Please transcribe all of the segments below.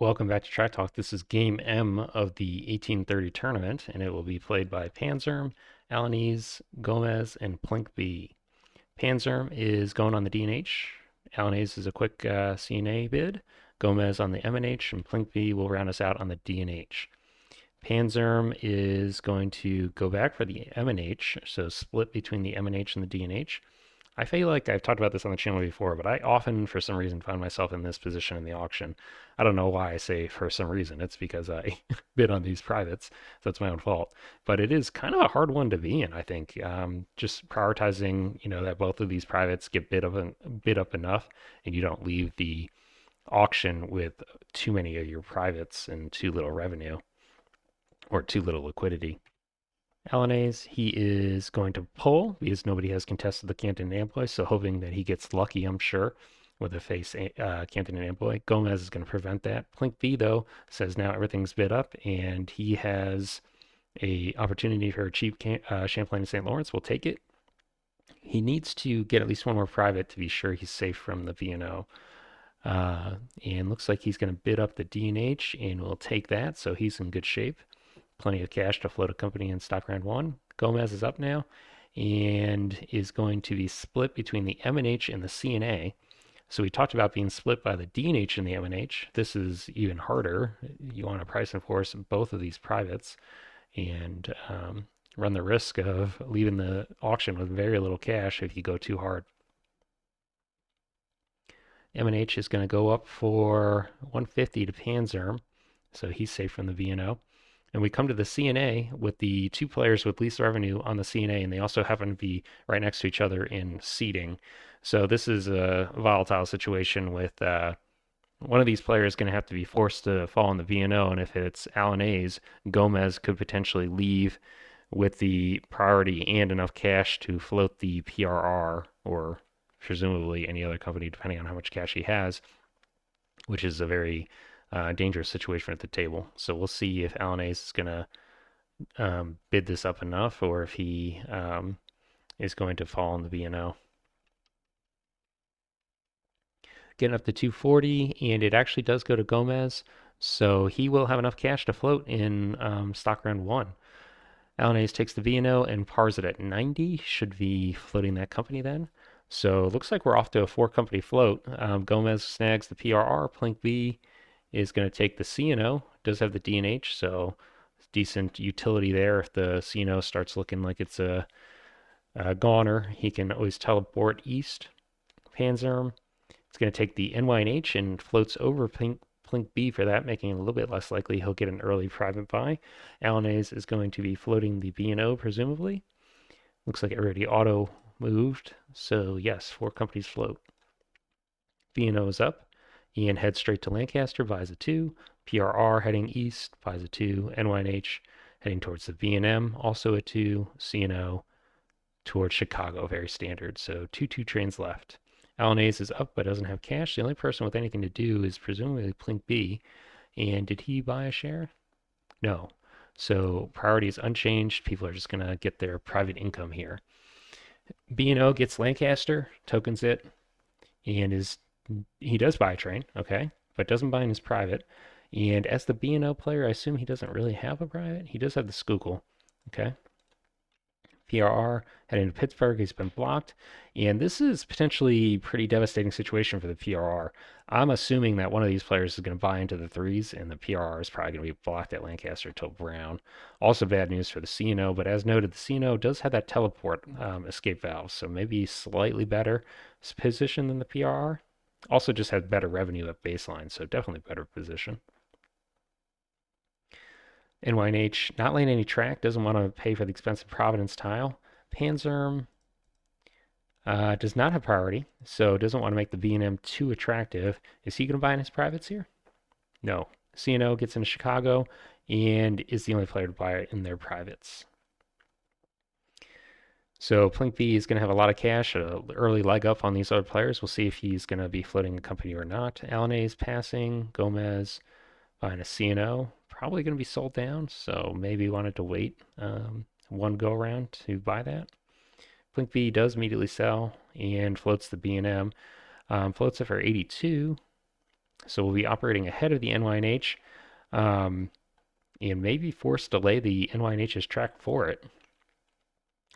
Welcome back to Track Talk. This is Game M of the 1830 tournament, and it will be played by Panzerm, Alanese, Gomez, and Plinkby. Panzerm is going on the D&H. Alanese is a quick CNA bid. Gomez on the M&H, and Plinkby will round us out on the D&H. Panzerm is going to go back for the M&H, so split between the M&H and the D&H. I feel like I've talked about this on the channel before, but I often, for some reason, find myself in this position in the auction. I don't know why I say for some reason. It's because I bid on these privates, so it's my own fault. But it is kind of a hard one to be in, I think. Just prioritizing, that both of these privates get bid up enough, and you don't leave the auction with too many of your privates and too little revenue or too little liquidity. Alanese, he is going to pull because nobody has contested the Canton and Amboy, so hoping that he gets lucky, I'm sure, with a face Canton and Amboy. Gomez is going to prevent that. Plink B, though, says now everything's bid up, and he has a opportunity for a cheap Champlain and St. Lawrence. We'll take it. He needs to get at least one more private to be sure he's safe from the V&O. And looks like he's going to bid up the D&H, and we'll take that, so he's in good shape. Plenty of cash to float a company in stock round one. Gomez is up now and is going to be split between the M&H and the CNA. So we talked about being split by the D&H and the M&H. This is even harder. You want to price and force both of these privates and run the risk of leaving the auction with very little cash if you go too hard. M&H is going to go up for 150 to Panzerm, so he's safe from the V&O. And we come to the CNA with the two players with least revenue on the CNA, and they also happen to be right next to each other in seeding. So this is a volatile situation with one of these players going to have to be forced to fall in the V&O, and if it's Alanese, Gomez could potentially leave with the priority and enough cash to float the PRR or presumably any other company, depending on how much cash he has, which is a very dangerous situation at the table. So we'll see if Alanese is going to bid this up enough or if he is going to fall in the B&O. Getting up to 240, and it actually does go to Gomez, so he will have enough cash to float in stock round one. Alanese takes the V&O and pars it at 90. Should be floating that company then. So it looks like we're off to a four-company float. Gomez snags the PRR. Plink B is going to take the CNO. Does have the D&H, so decent utility there. If the CNO starts looking like it's a goner, he can always teleport east. Panzerm. It's going to take the NY&H and floats over Plink B for that, making it a little bit less likely he'll get an early private buy. Alanese is going to be floating the B&O, presumably. Looks like it already auto moved. So yes, four companies float. B&O is up. Ian heads straight to Lancaster, buys a 2. PRR heading east, buys a 2. NY&H heading towards the V&M, also a 2. CNO towards Chicago, very standard. So 2 trains left. Alanese is up but doesn't have cash. The only person with anything to do is presumably Plink B. And did he buy a share? No. So priority is unchanged. People are just going to get their private income here. B&O gets Lancaster, tokens it, and he does buy a train, okay, but doesn't buy in his private. And as the B&O player, I assume he doesn't really have a private. He does have the Schuylkill, okay. PRR heading to Pittsburgh. He's been blocked. And this is potentially a pretty devastating situation for the PRR. I'm assuming that one of these players is going to buy into the threes, and the PRR is probably going to be blocked at Lancaster till Brown. Also bad news for the CNO, but as noted, the CNO does have that teleport escape valve, so maybe slightly better position than the PRR. Also just has better revenue at baseline, so definitely better position. NY&H not laying any track, doesn't want to pay for the expensive Providence tile. Panzerm does not have priority, so doesn't want to make the B&M too attractive. Is he going to buy in his privates here? No. CNO gets into Chicago and is the only player to buy it in their privates. So Plink B is going to have a lot of cash, an early leg up on these other players. We'll see if he's going to be floating the company or not. Alanese passing, Gomez buying a CNO, probably going to be sold down, so maybe wanted to wait one go around to buy that. Blink B does immediately sell and floats the B&M. Floats it for 82. So we'll be operating ahead of the NYNH, um, and maybe forced to lay the NYNH's track for it.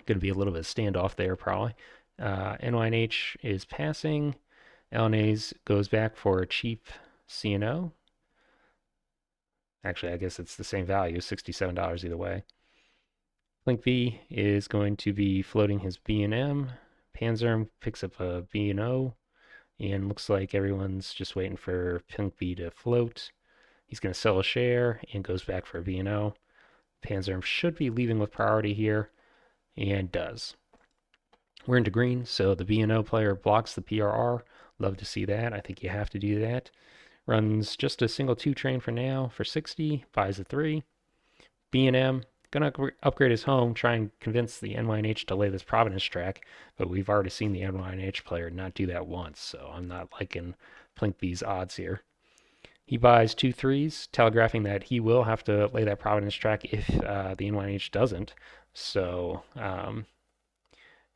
Going to be a little bit of standoff there, probably. NYNH is passing. LNA's goes back for a cheap CNO. Actually, I guess it's the same value, $67 either way. Link V is going to be floating his B&M. Panzerm picks up a B&O, and looks like everyone's just waiting for Pink V to float. He's going to sell a share and goes back for a B&O. Panzerm should be leaving with priority here, and does. We're into green, so the B&O player blocks the PRR. Love to see that. I think you have to do that. Runs just a single 2 train for now for 60, buys a 3. B&M, gonna upgrade his home, try and convince the NYNH to lay this Providence track, but we've already seen the NYNH player not do that once, so I'm not liking Plinkby's odds here. He buys 2 3s, telegraphing that he will have to lay that Providence track if the NYNH doesn't. So,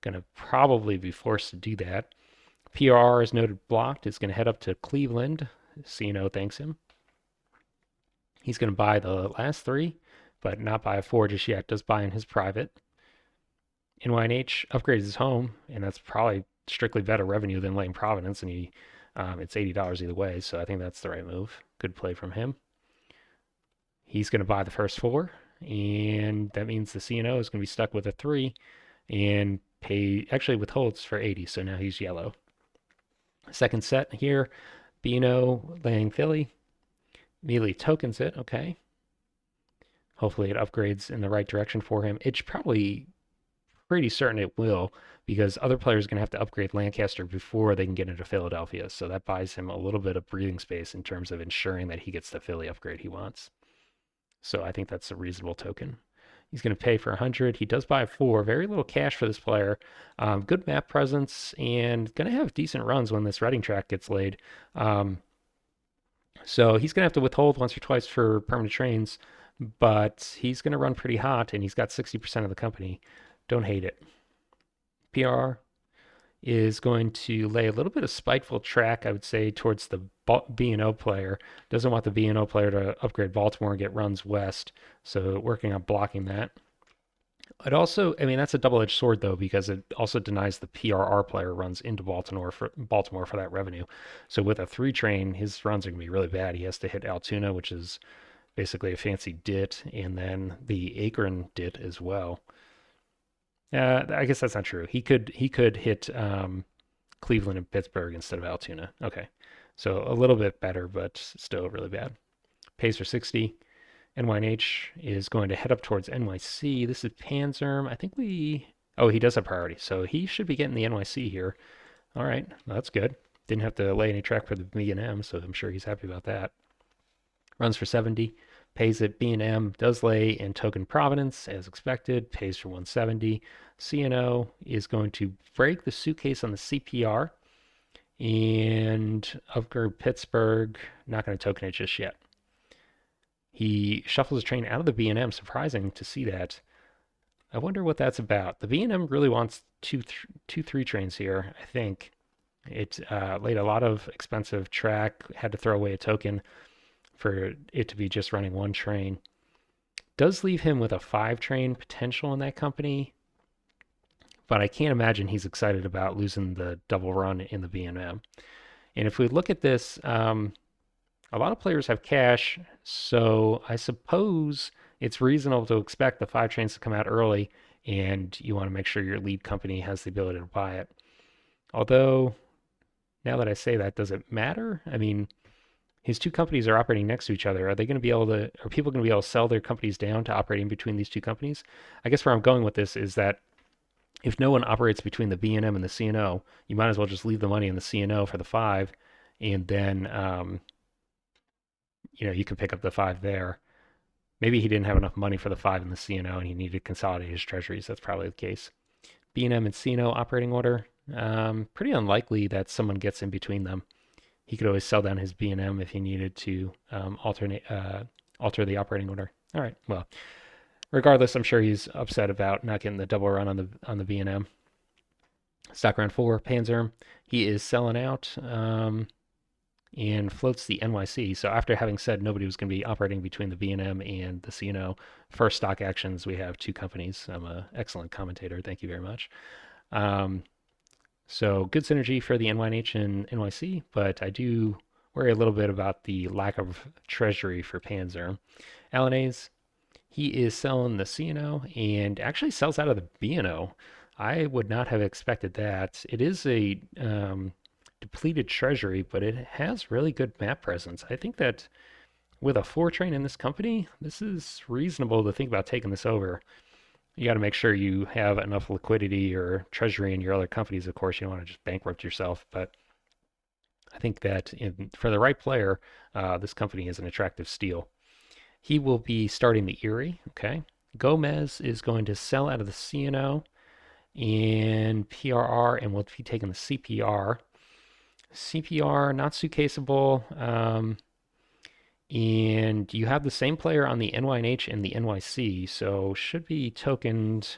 gonna probably be forced to do that. PRR is noted blocked. Is gonna head up to Cleveland. CNO thanks him. He's gonna buy the last 3, but not buy a 4 just yet. Does buy in his private. NYNH upgrades his home, and that's probably strictly better revenue than laying Providence, and it's $80 either way, so I think that's the right move. Good play from him. He's going to buy the first 4, and that means the CNO is going to be stuck with a 3 and actually withholds for 80, so now he's yellow. Second set here, B&O laying Philly. Immediately tokens it, okay. Hopefully it upgrades in the right direction for him. It's probably pretty certain it will, because other players are going to have to upgrade Lancaster before they can get into Philadelphia. So that buys him a little bit of breathing space in terms of ensuring that he gets the Philly upgrade he wants. So I think that's a reasonable token. He's going to pay for 100. He does buy a 4. Very little cash for this player. Good map presence, and going to have decent runs when this Reading track gets laid. So he's going to have to withhold once or twice for permanent trains, but he's going to run pretty hot, and he's got 60% of the company. Don't hate it. PR is going to lay a little bit of spiteful track, I would say, towards the B&O player. Doesn't want the B&O player to upgrade Baltimore and get runs west, so working on blocking that. It also, I mean, that's a double-edged sword though, because it also denies the PRR player runs into Baltimore for that revenue. So with a 3 train, his runs are gonna be really bad. He has to hit Altoona, which is basically a fancy DIT, and then the Akron DIT as well. I guess that's not true. He could hit Cleveland and Pittsburgh instead of Altoona. Okay, so a little bit better, but still really bad. Pays for 60. NYNH is going to head up towards NYC. This is Panzerm. I think we. Oh, he does have priority, so he should be getting the NYC here. All right, well, that's good. Didn't have to lay any track for the B&M, so I'm sure he's happy about that. Runs for 70. Pays at B&M, does lay in token Providence as expected, pays for 170. CNO is going to break the suitcase on the CPR and upgrade Pittsburgh. Not going to token it just yet. He shuffles a train out of the B&M. Surprising to see that. I wonder what that's about. The B&M really wants two 3 trains here, I think. It laid a lot of expensive track, had to throw away a token for it to be just running 1 train. Does leave him with a 5 train potential in that company, but I can't imagine he's excited about losing the double run in the B&M. And if we look at this, a lot of players have cash, so I suppose it's reasonable to expect the 5 trains to come out early, and you want to make sure your lead company has the ability to buy it. Although, now that I say that, does it matter? I mean, his 2 companies are operating next to each other. Are people going to be able to sell their companies down to operate in between these 2 companies? I guess where I'm going with this is that if no one operates between the B&M and the CNO, you might as well just leave the money in the CNO for the 5, and then, you can pick up the 5 there. Maybe he didn't have enough money for the 5 in the CNO and he needed to consolidate his treasuries. That's probably the case. B&M and CNO operating order. Pretty unlikely that someone gets in between them. He could always sell down his B&M if he needed to alter the operating order. All right. Well, regardless, I'm sure he's upset about not getting the double run on the B&M. Stock round 4, Panzerm. He is selling out. and floats the NYC. So after having said nobody was going to be operating between the B&M and the CNO, first stock actions, we have two companies. I'm an excellent commentator. Thank you very much. Um, so good synergy for the NYH and NYC, but I do worry a little bit about the lack of treasury for Panzer. LNAs, he is selling the CNO and actually sells out of the BNO. I would not have expected that. It is a depleted treasury, but it has really good map presence. I think that with a four train in this company, this is reasonable to think about taking this over. You got to make sure you have enough liquidity or treasury in your other companies. Of course, you don't want to just bankrupt yourself, but I think that for the right player, this company is an attractive steal. He will be starting the Erie. Okay. Gomez is going to sell out of the CNO and PRR and will be taking the CPR. CPR, not suitcaseable. And you have the same player on the NYNH and the NYC, so should be tokened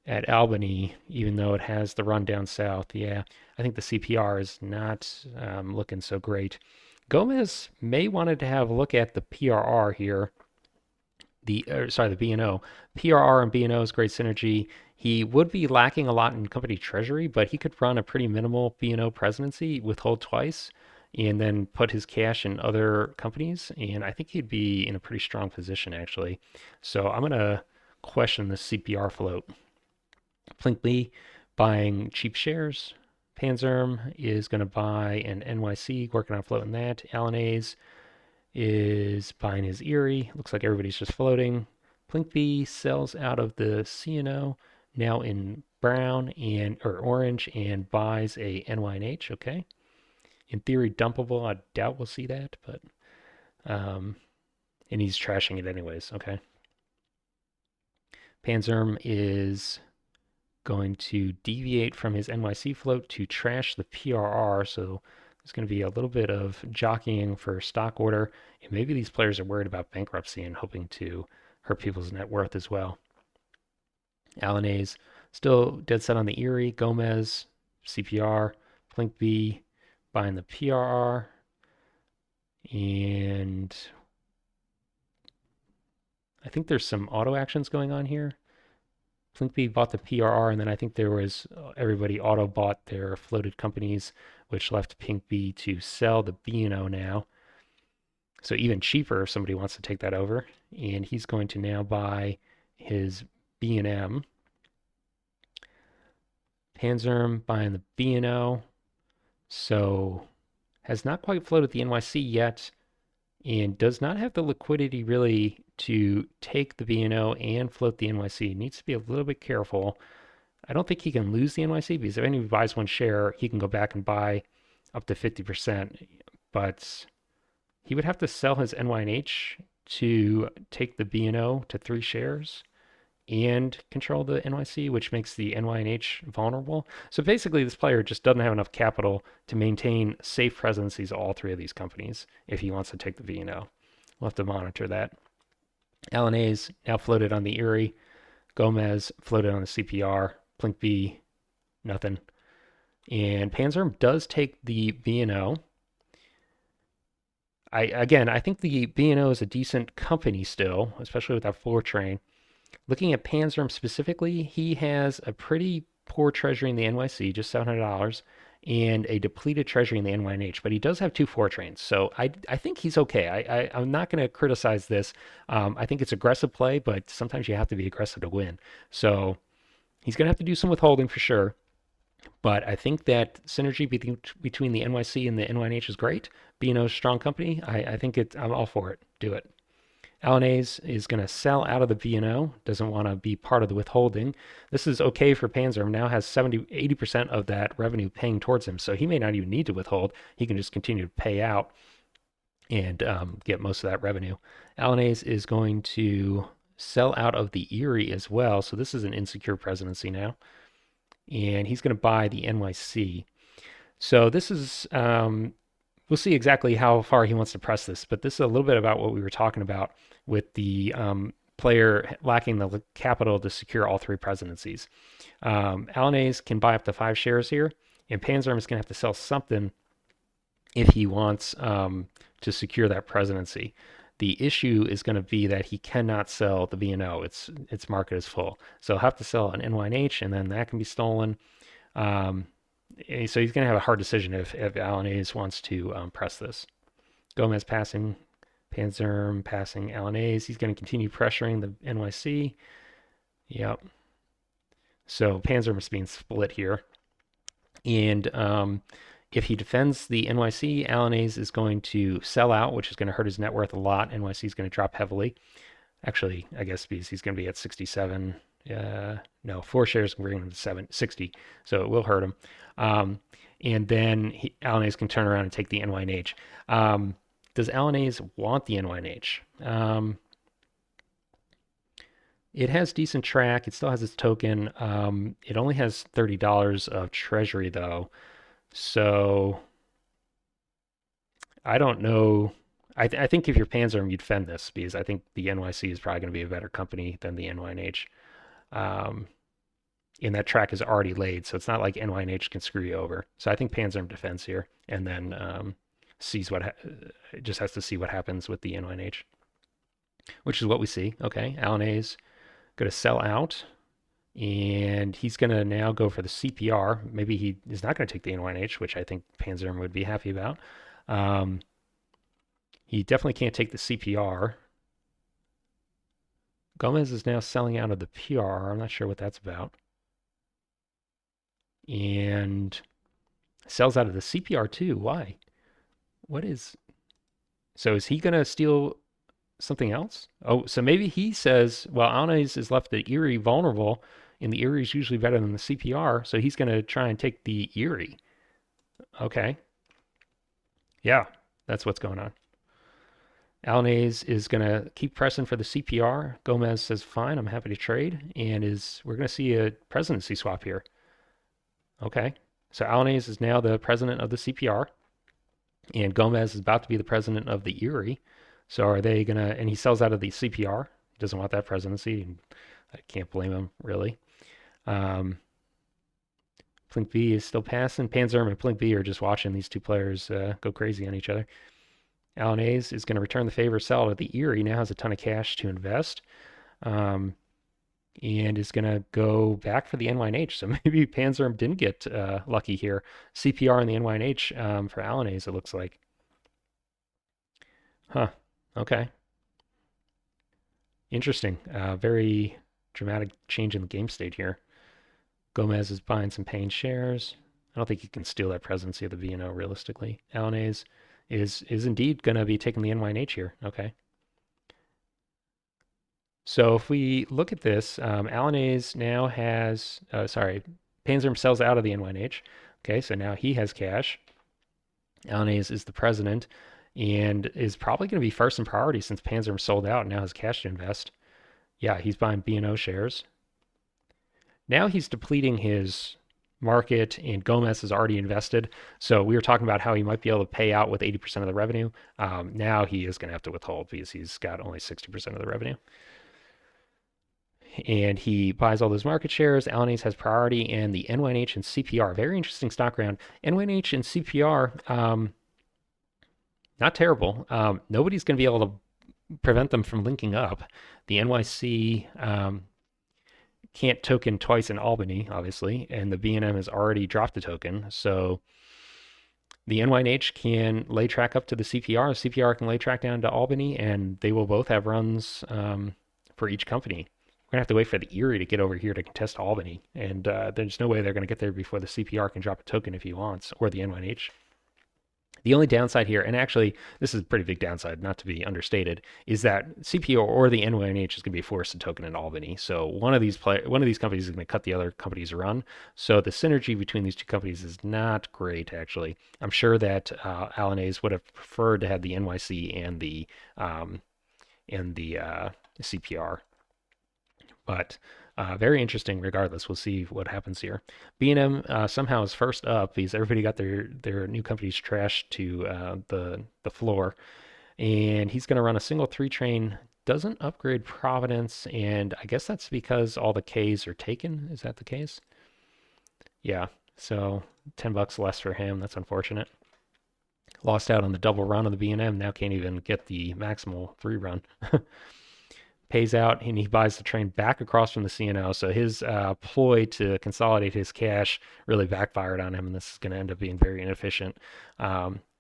at Albany, even though it has the run down south. Yeah, I think the CPR is not looking so great. Gomez may wanted to have a look at the PRR here. The B&O. PRR and B&O is great synergy. He would be lacking a lot in company treasury, but he could run a pretty minimal B&O presidency, withhold twice, and then put his cash in other companies. And I think he'd be in a pretty strong position, actually. So I'm going to question the CPR float. Plinkby buying cheap shares. Panzerm is going to buy an NYC, working on floating that. Alanaze is buying his Erie. Looks like everybody's just floating. Plinkby sells out of the CNO, now in brown and or orange, and buys a NYNH. Okay, in theory dumpable. I doubt we'll see that, but and he's trashing it anyways. Okay, Panzerm is going to deviate from his NYC float to trash the PRR. So there's going to be a little bit of jockeying for stock order. And maybe these players are worried about bankruptcy and hoping to hurt people's net worth as well. Alanaze still dead set on the Erie. Gomez, CPR, Plinkby buying the PRR. And I think there's some auto actions going on here. Plinkby bought the PRR, and then I think there was everybody auto bought their floated companies, which left Plinkby to sell the B&O now. So even cheaper if somebody wants to take that over. And he's going to now buy his B&M. Panzerm buying the B&O. So has not quite floated the NYC yet and does not have the liquidity really to take the B&O and float the NYC. Needs to be a little bit careful. I don't think he can lose the NYC because if anybody buys one share, he can go back and buy up to 50%. But he would have to sell his NYNH to take the B&O to 3 shares and control the NYC, which makes the NYNH vulnerable. So basically, this player just doesn't have enough capital to maintain safe presidencies of all 3 of these companies if he wants to take the V&O. We'll have to monitor that. LNA's now floated on the Erie. Gomez floated on the CPR. Plinkby, nothing. And Panzerm does take the B&O. I think the B&O is a decent company still, especially with that 4 train. Looking at Panzerm specifically, he has a pretty poor treasury in the NYC, just $700, and a depleted treasury in the NYNH, but he does have 2 4 trains. So I think he's okay. I'm not going to criticize this. I think it's aggressive play, but sometimes you have to be aggressive to win. So he's going to have to do some withholding for sure. But I think that synergy between the NYC and the NYNH is great. B&O's strong company. I think I'm all for it. Do it. Alanaze is going to sell out of the B&O, doesn't want to be part of the withholding. This is okay for Panzerm, now has 80% of that revenue paying towards him, so he may not even need to withhold. He can just continue to pay out and get most of that revenue. Alanaze is going to sell out of the Erie as well, so this is an insecure presidency now. And he's going to buy the NYC. So this is, we'll see exactly how far he wants to press this, but this is a little bit about what we were talking about with the player lacking the capital to secure all 3 presidencies. Alanaze can buy up to 5 shares here, and Panzerm is going to have to sell something if he wants to secure that presidency. The issue is going to be that he cannot sell the B&O. Its market is full, so he'll have to sell an NYH, and then that can be stolen. Um, so he's going to have a hard decision if Alan Hayes wants to press this. Gomez passing Panzerm, passing Alan Hayes. He's going to continue pressuring the NYC. Yep. So Panzerm is being split here. And if he defends the NYC, Alan Hayes is going to sell out, which is going to hurt his net worth a lot. NYC is going to drop heavily. Actually, I guess because he's going to be at 67. No, 4 shares can bring him to 60, so it will hurt him. Um, and then Alan Hayes can turn around and take the NYNH. Does Alan Hayes want the NYNH? It has decent track. It still has its token. It only has $30 of treasury though, so I don't know. I think if you're Panzerm, you'd fend this because I think the NYC is probably going to be a better company than the NYNH. Um, and that track is already laid, so it's not like NYNH can screw you over. So I think Panzerm defends here, and then sees just has to see what happens with the NYNH, which is what we see. Okay, Alan A's going to sell out, and he's going to now go for the CPR. Maybe he is not going to take the NYNH, which I think Panzerm would be happy about. He definitely can't take the CPR. Gomez is now selling out of the PR. I'm not sure what that's about. And sells out of the CPR too. Why? What is. So is he going to steal something else? Oh, so maybe he says, well, Alnes is left the Erie vulnerable, and the Erie is usually better than the CPR, so he's going to try and take the Erie. Okay. Yeah, that's what's going on. Alnase is going to keep pressing for the CPR. Gomez says, fine, I'm happy to trade. And we're going to see a presidency swap here. Okay. So Alnase is now the president of the CPR. And Gomez is about to be the president of the Erie. So are they going to, and he sells out of the CPR. He doesn't want that presidency. And I can't blame him, really. Plink B is still passing. Panzerm and Plink B are just watching these two players go crazy on each other. Alan Hayes is going to return the favor, sell at the Erie. Now has a ton of cash to invest, and is going to go back for the NYNH. So maybe Panzerm didn't get lucky here. CPR and the NYNH for Alan Hayes, it looks like. Huh. Okay. Interesting. Very dramatic change in the game state here. Gomez is buying some paying shares. I don't think he can steal that presidency of the VNO realistically. Alan Hayes is indeed going to be taking the NYNH here. Okay. So if we look at this, Alan Hayes now has, Panzerm sells out of the NYNH. Okay, so now he has cash. Alan Hayes is the president and is probably going to be first in priority since Panzerm sold out and now has cash to invest. Yeah, he's buying B&O shares. Now he's depleting his market, and Gomez has already invested. So we were talking about how he might be able to pay out with 80% of the revenue. Now he is going to have to withhold because he's got only 60% of the revenue. And he buys all those market shares. Alan Hayes has priority, and the NYNH and CPR. Very interesting stock round. NYNH and CPR, not terrible. Nobody's going to be able to prevent them from linking up. The NYC can't token twice in Albany, obviously, and the BNM has already dropped the token. So the NYNH can lay track up to the CPR. The CPR can lay track down to Albany, and they will both have runs for each company. We're going to have to wait for the Erie to get over here to contest Albany, and there's no way they're going to get there before the CPR can drop a token if he wants, or the NYNH. The only downside here, and actually this is a pretty big downside, not to be understated, is that CPO or the NYNH is going to be forced to token in Albany. So one of these companies is going to cut the other company's run. So the synergy between these two companies is not great. Actually, I'm sure that Alan Hayes would have preferred to have the NYC and the CPR, but very interesting regardless. We'll see what happens here. B&M somehow is first up because everybody got their new companies trashed to the floor. And he's going to run a single 3-train, doesn't upgrade Providence, and I guess that's because all the Ks are taken. Is that the case? Yeah, so $10 less for him. That's unfortunate. Lost out on the double run on the B&M, now can't even get the maximal 3 run. Pays out and he buys the train back across from the CNO. So his ploy to consolidate his cash really backfired on him, and this is going to end up being very inefficient.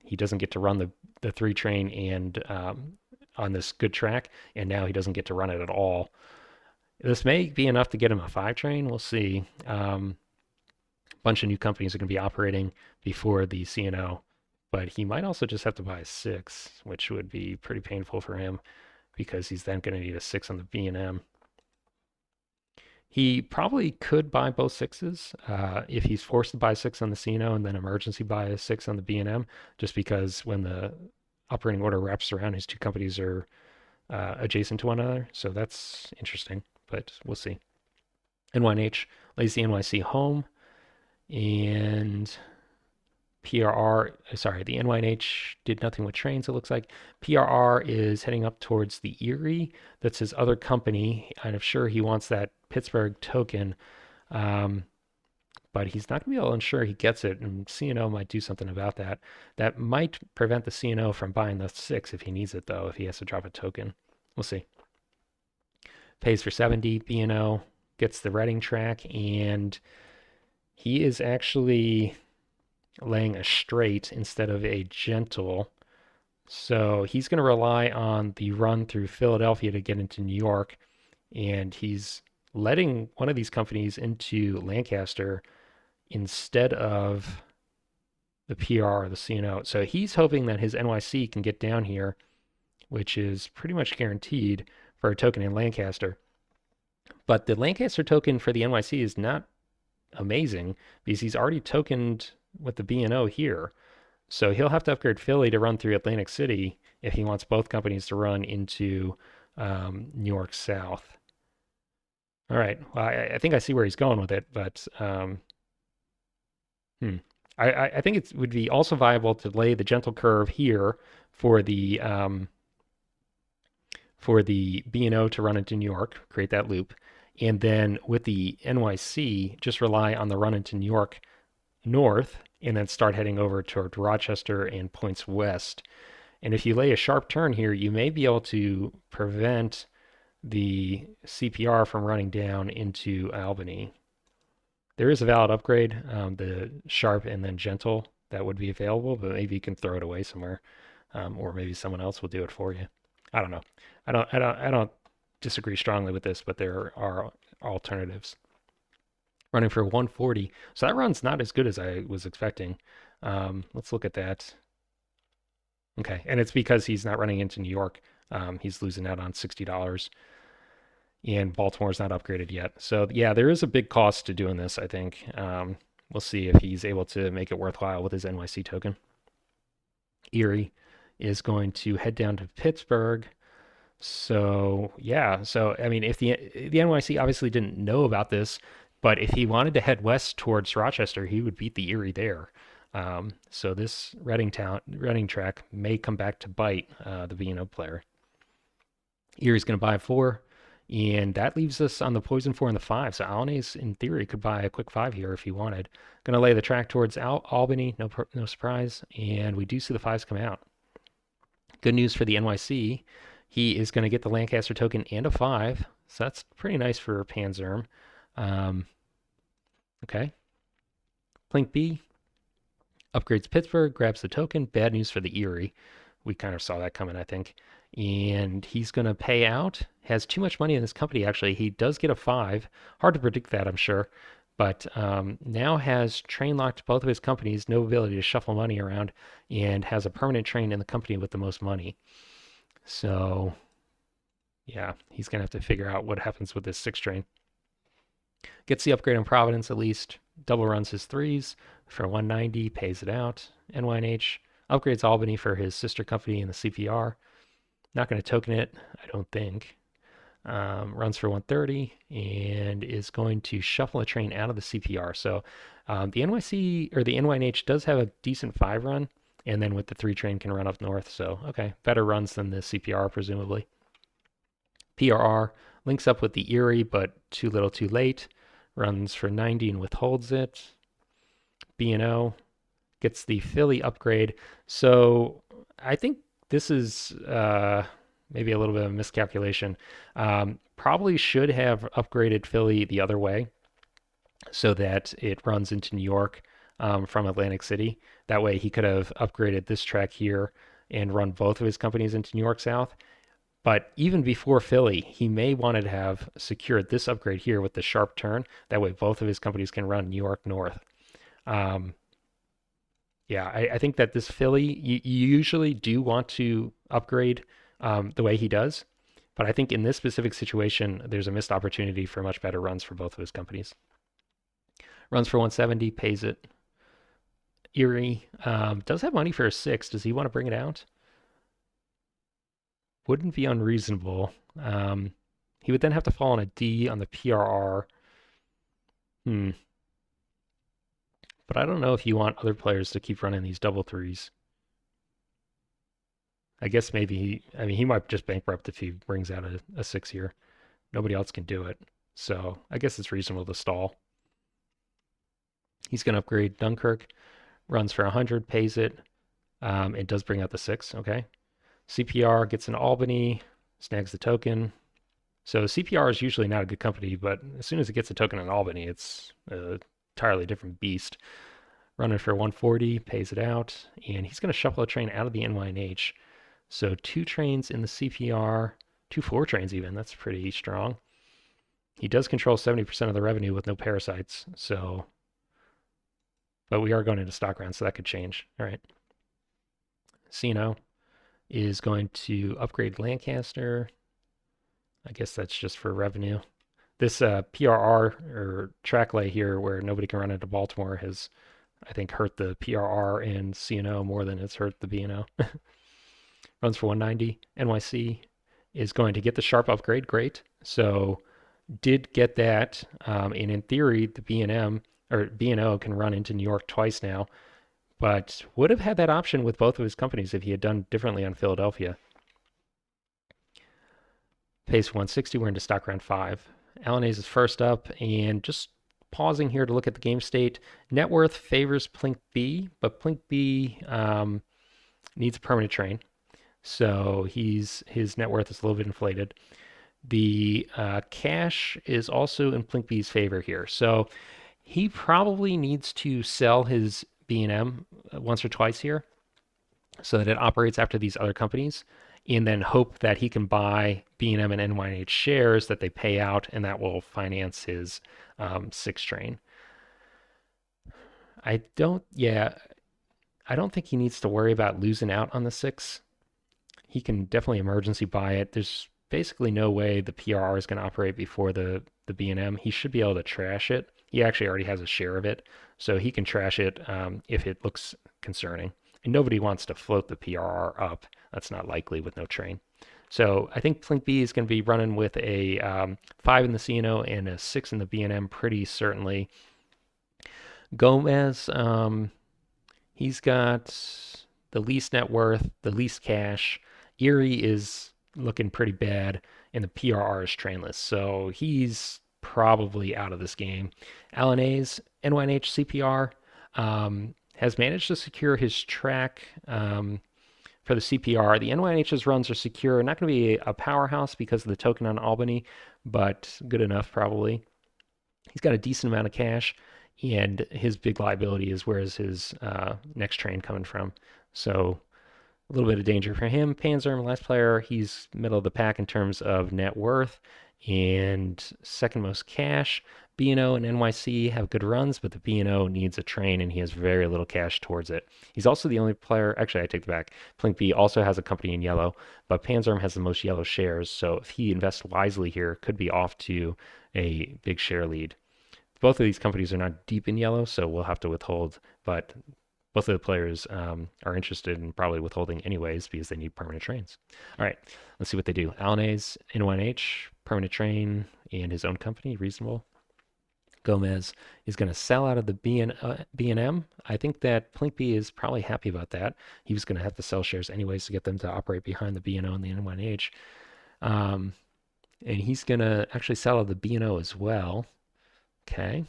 He doesn't get to run the 3 train and on this good track, and now he doesn't get to run it at all. This may be enough to get him a 5 train. We'll see. A bunch of new companies are going to be operating before the CNO, but he might also just have to buy a 6, which would be pretty painful for him because he's then going to need a 6 on the B&M. He probably could buy both 6s if he's forced to buy 6 on the CNO and then emergency buy a 6 on the B&M, just because when the operating order wraps around, his 2 companies are adjacent to one another. So that's interesting, but we'll see. NYH lays the NYC home, and PRR, sorry, the NYH did nothing with trains, it looks like. PRR is heading up towards the Erie. That's his other company. I'm sure he wants that Pittsburgh token, but he's not going to be able to ensure he gets it, and CNO might do something about that. That might prevent the CNO from buying the 6 if he needs it, though, if he has to drop a token. We'll see. Pays for 70, B&O gets the Reading track, and he is actually laying a straight instead of a gentle. So he's going to rely on the run through Philadelphia to get into New York, and he's letting one of these companies into Lancaster instead of the PR or the CNO. So he's hoping that his NYC can get down here, which is pretty much guaranteed for a token in Lancaster. But the Lancaster token for the NYC is not amazing because he's already tokened with the B&O here. So he'll have to upgrade Philly to run through Atlantic City if he wants both companies to run into New York South. All right. Well, I think I see where he's going with it, but hmm. I think it would be also viable to lay the gentle curve here for the B&O to run into New York, create that loop, and then with the NYC, just rely on the run into New York north, and then start heading over toward Rochester and points west. And if you lay a sharp turn here, you may be able to prevent the CPR from running down into Albany. There is a valid upgrade, the sharp and then gentle that would be available, but maybe you can throw it away somewhere, or maybe someone else will do it for you. I don't know. I don't disagree strongly with this, but there are alternatives. Running for 140, so that run's not as good as I was expecting. Let's look at that. Okay, and it's because he's not running into New York. He's losing out on $60. And Baltimore's not upgraded yet. So yeah, there is a big cost to doing this, I think. We'll see if he's able to make it worthwhile with his NYC token. Erie is going to head down to Pittsburgh. So yeah, so I mean, if the NYC obviously didn't know about this, but if he wanted to head west towards Rochester, he would beat the Erie there. So this Reading track may come back to bite the B&O player. Erie's going to buy 4. And that leaves us on the poison 4 and the 5. So Alnay's, in theory, could buy a quick 5 here if he wanted. Going to lay the track towards Albany, no surprise. And we do see the 5s come out. Good news for the NYC. He is going to get the Lancaster token and a 5. So that's pretty nice for Panzerm. Okay. Plink B upgrades Pittsburgh, grabs the token. Bad news for the Erie. We kind of saw that coming, I think. And he's going to pay out. Has too much money in this company, actually. He does get a 5. Hard to predict that, I'm sure. But now has train locked both of his companies, no ability to shuffle money around, and has a permanent train in the company with the most money. So, yeah, he's going to have to figure out what happens with this 6 train. Gets the upgrade on Providence at least. Double runs his 3s for 190, pays it out. NYH upgrades Albany for his sister company in the CPR. Not going to token it, I don't think. Runs for 130 and is going to shuffle a train out of the CPR. So the NYC or the NYH does have a decent 5 run, and then with the 3 train can run up north. So okay, better runs than the CPR presumably. PRR links up with the Erie, but too little, too late. Runs for 90 and withholds it. B&O gets the Philly upgrade. So I think this is maybe a little bit of a miscalculation. Probably should have upgraded Philly the other way so that it runs into New York from Atlantic City. That way he could have upgraded this track here and run both of his companies into New York South. But even before Philly, he may want to have secured this upgrade here with the sharp turn. That way both of his companies can run New York North. Um, yeah, I think that this Philly, you usually do want to upgrade the way he does. But I think in this specific situation, there's a missed opportunity for much better runs for both of his companies. Runs for 170, pays it. Erie does have money for a six. Does he want to bring it out? Wouldn't be unreasonable. He would then have to fall on a D on the PRR. Hmm. But I don't know if you want other players to keep running these double threes. I guess maybe I mean, he might just bankrupt if he brings out a six here. Nobody else can do it. So I guess it's reasonable to stall. He's going to upgrade Dunkirk, runs for 100, pays it. It does bring out the six. Okay. CPR gets an Albany, snags the token. So CPR is usually not a good company, but as soon as it gets a token in Albany, it's a entirely different beast. Running for 140, pays it out, and he's going to shuffle a train out of the NYNH. So two trains in the CPR, two four trains even. That's pretty strong. He does control 70% of the revenue with no parasites. So, but we are going into stock round, so that could change. All right. Sino is going to upgrade Lancaster. I guess that's just for revenue. This PRR or track lay here where nobody can run into Baltimore has, I think, hurt the PRR and CNO more than it's hurt the BNO. Runs for 190. NYC is going to get the sharp upgrade. Great. So did get that. And in theory, the B&M or B&O can run into New York twice now, but would have had that option with both of his companies if he had done differently on Philadelphia. Pace 160, we're into stock round 5. Alanaze is first up, and just pausing here to look at the game state. Net worth favors Plink B, but Plink B needs a permanent train. So his net worth is a little bit inflated. The cash is also in Plink B's favor here. So he probably needs to sell his B&M once or twice here so that it operates after these other companies, and then hope that he can buy B&M and NYH shares that they pay out, and that will finance his six train. Yeah, I don't think he needs to worry about losing out on the six. He can definitely emergency buy it. There's basically no way the PRR is going to operate before the B&M. He should be able to trash it. He actually already has a share of it, so he can trash it if it looks concerning. And nobody wants to float the PRR up. That's not likely with no train. So I think Plink B is going to be running with a 5 in the CNO and a 6 in the B&M pretty certainly. Gomez, he's got the least net worth, the least cash. Erie is looking pretty bad, and the PRR is trainless. So he's probably out of this game. Alanaze, NYNH CPR, has managed to secure his track for the CPR. The NYNH's runs are secure. Not going to be a powerhouse because of the token on Albany, but good enough probably. He's got a decent amount of cash, and his big liability is where is his next train coming from. So a little bit of danger for him. Panzerm, last player, he's middle of the pack in terms of net worth and second most cash. B&O and NYC have good runs, but the B&O needs a train and he has very little cash towards it. He's also the only player, actually, I take it back. Plink B also has a company in yellow, but Panzerm has the most yellow shares. So if he invests wisely here, could be off to a big share lead. Both of these companies are not deep in yellow, so we'll have to withhold, but both of the players are interested in probably withholding anyways because they need permanent trains. All right, let's see what they do. Alanaze, N1H, permanent train, and his own company, reasonable. Gomez is going to sell out of the B&M. I think that Plink B is probably happy about that. He was going to have to sell shares anyways to get them to operate behind the B&O and the N1H. And he's going to actually sell out of the B&O as well. Okay.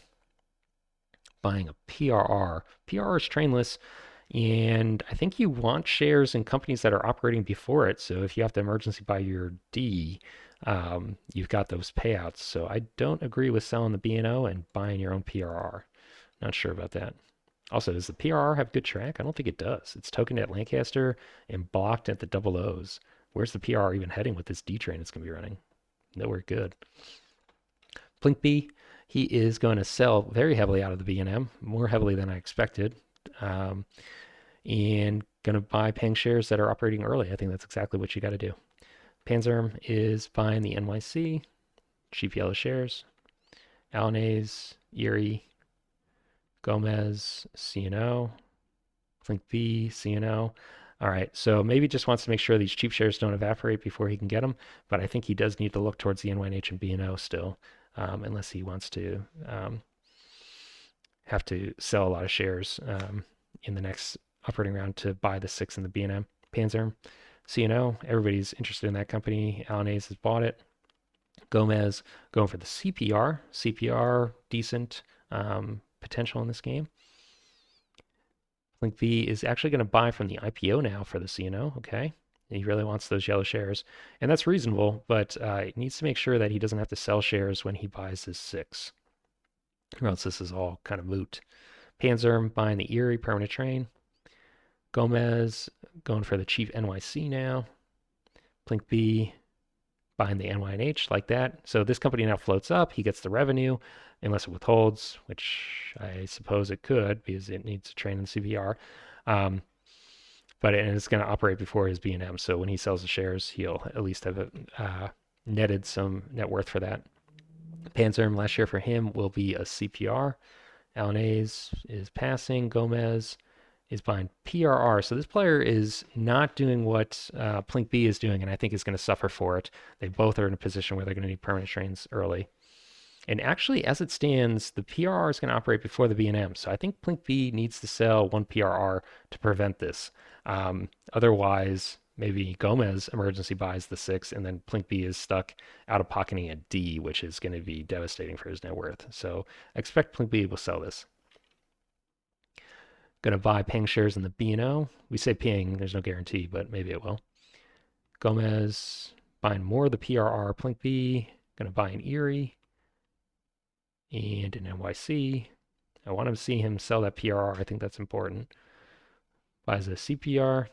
buying a PRR. PRR is trainless, and I think you want shares in companies that are operating before it. So if you have to emergency buy your D, you've got those payouts. So I don't agree with selling the B&O and buying your own PRR. Not sure about that. Also, does the PRR have good track? I don't think it does. It's tokened at Lancaster and blocked at the double O's. Where's the PRR even heading with this D train it's going to be running? Nowhere good. Blink B, he is going to sell very heavily out of the B&M, more heavily than I expected, um, and going to buy Peng shares that are operating early. I think that's exactly what you got to do. Panzerm is buying the NYC, cheap yellow shares. Alanaze, Erie, Gomez, CNO, Blink B, CNO. All right, so maybe just wants to make sure these cheap shares don't evaporate before he can get them, but I think he does need to look towards the NYH and B&O still, unless he wants to have to sell a lot of shares in the next operating round to buy the 6 in the B&M. Panzer, CNO, everybody's interested in that company. Alanaze has bought it. Gomez going for the CPR. CPR, decent potential in this game. Link V is actually going to buy from the IPO now for the CNO. Okay. He really wants those yellow shares. And that's reasonable, but he needs to make sure that he doesn't have to sell shares when he buys his 6. Or else this is all kind of moot. Panzerm buying the Erie permanent train. Gomez going for the cheap NYC now. Blink B buying the NYNH like that. So this company now floats up. He gets the revenue unless it withholds, which I suppose it could because it needs to train in CPR. But it's going to operate before his B&M. So when he sells the shares, he'll at least have netted some net worth for that. Panzerm last year for him will be a CPR. Alanaze is passing. Gomez is buying PRR. So this player is not doing what Plink B is doing, and I think is going to suffer for it. They both are in a position where they're going to need permanent trains early. And actually, as it stands, the PRR is going to operate before the B&M. So I think Plink B needs to sell one PRR to prevent this. Otherwise, maybe Gomez emergency buys the 6, and then Plink B is stuck out of pocketing a D, which is going to be devastating for his net worth. So I expect Plink B will sell this. Going to buy Ping shares in the B&O. We say Ping, there's no guarantee, but maybe it will. Gomez buying more of the PRR. Plink B, going to buy an Erie and an NYC. I want to see him sell that PRR. I think that's important. Buys a CPR,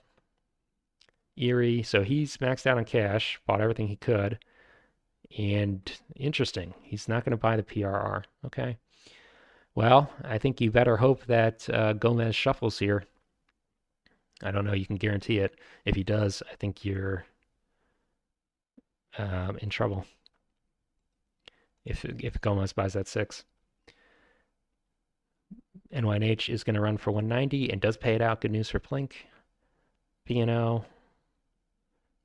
Erie. So he's maxed out on cash, bought everything he could. And interesting, he's not going to buy the PRR. Okay. Well, I think you better hope that Gomez shuffles here. I don't know. You can guarantee it. If he does, I think you're in trouble. If Gomez buys that 6. NYNH is going to run for 190 and does pay it out. Good news for Plink. P&O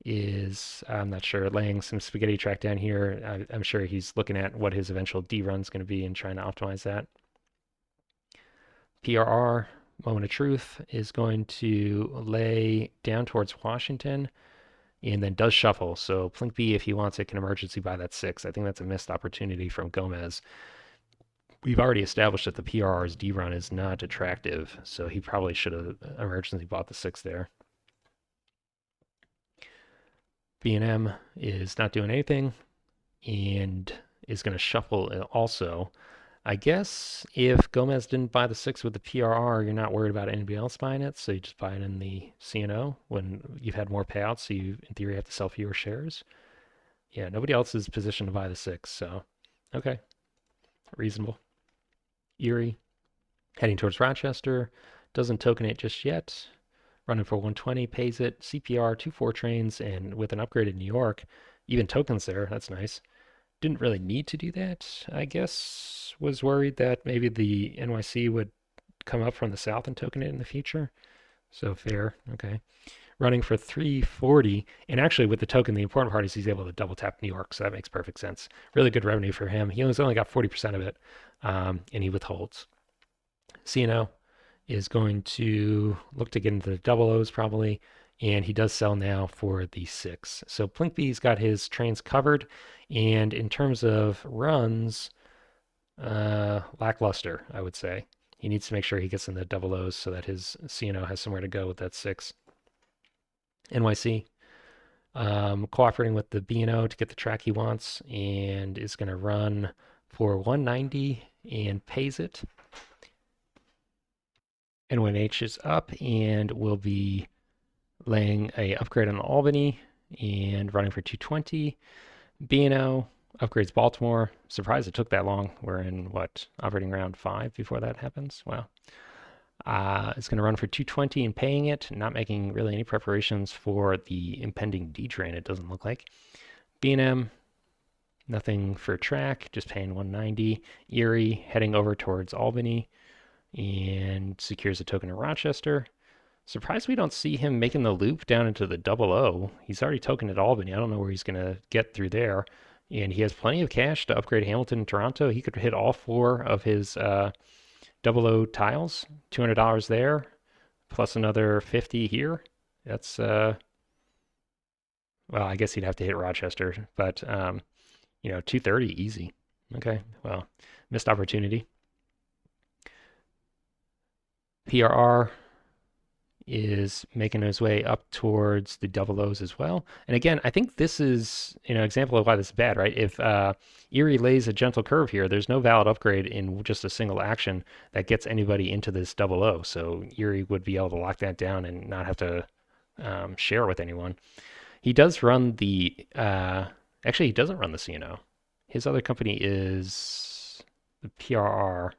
is, I'm not sure, laying some spaghetti track down here. I'm sure he's looking at what his eventual D run is going to be and trying to optimize that. PRR, Moment of Truth, is going to lay down towards Washington and then does shuffle. So Plink B, if he wants it, can emergency buy that 6. I think that's a missed opportunity from Gomez. We've already established that the PRR's D run is not attractive, so he probably should have emergency bought the 6 there. B&M is not doing anything and is going to shuffle also. I guess if Gomez didn't buy the 6 with the PRR, you're not worried about anybody else buying it, so you just buy it in the CNO when you've had more payouts, so you, in theory, have to sell fewer shares. Yeah, nobody else is positioned to buy the 6, so okay, reasonable. Erie, heading towards Rochester, doesn't token it just yet. Running for 120, pays it. CPR, 2-4 trains, and with an upgrade in New York, even tokens there, that's nice. Didn't really need to do that, I guess. Was worried that maybe the NYC would come up from the south and token it in the future. So fair, okay. Running for 340, and actually with the token, the important part is he's able to double tap New York, so that makes perfect sense. Really good revenue for him. He only got 40% of it, and he withholds. CNO is going to look to get into the double O's probably, and he does sell now for the 6. So Plink B's got his trains covered, and in terms of runs, lackluster, I would say. He needs to make sure he gets in the double O's so that his CNO has somewhere to go with that 6. NYC, cooperating with the B&O to get the track he wants, and is going to run for 190 and pays it. NYH is up and will be laying a upgrade on Albany and running for 220. B&O upgrades Baltimore. Surprised it took that long. We're in operating round 5 before that happens. Wow. It's going to run for 220 and paying it, not making really any preparations for the impending D train, it doesn't look like. B&M, nothing for track, just paying 190. Erie heading over towards Albany and secures a token in Rochester. Surprised we don't see him making the loop down into the double O. He's already tokened at Albany. I don't know where he's going to get through there. And he has plenty of cash to upgrade Hamilton and Toronto. He could hit all 4 of his double O tiles. $200 there, plus another 50 here. That's, well, I guess he'd have to hit Rochester, but, 230 easy. Okay, well, missed opportunity. PRR is making his way up towards the double O's as well. And again, I think this is an example of why this is bad, right? If Erie lays a gentle curve here, there's no valid upgrade in just a single action that gets anybody into this double O. So Erie would be able to lock that down and not have to share with anyone. He does run actually, he doesn't run the CNO. His other company is the PRR.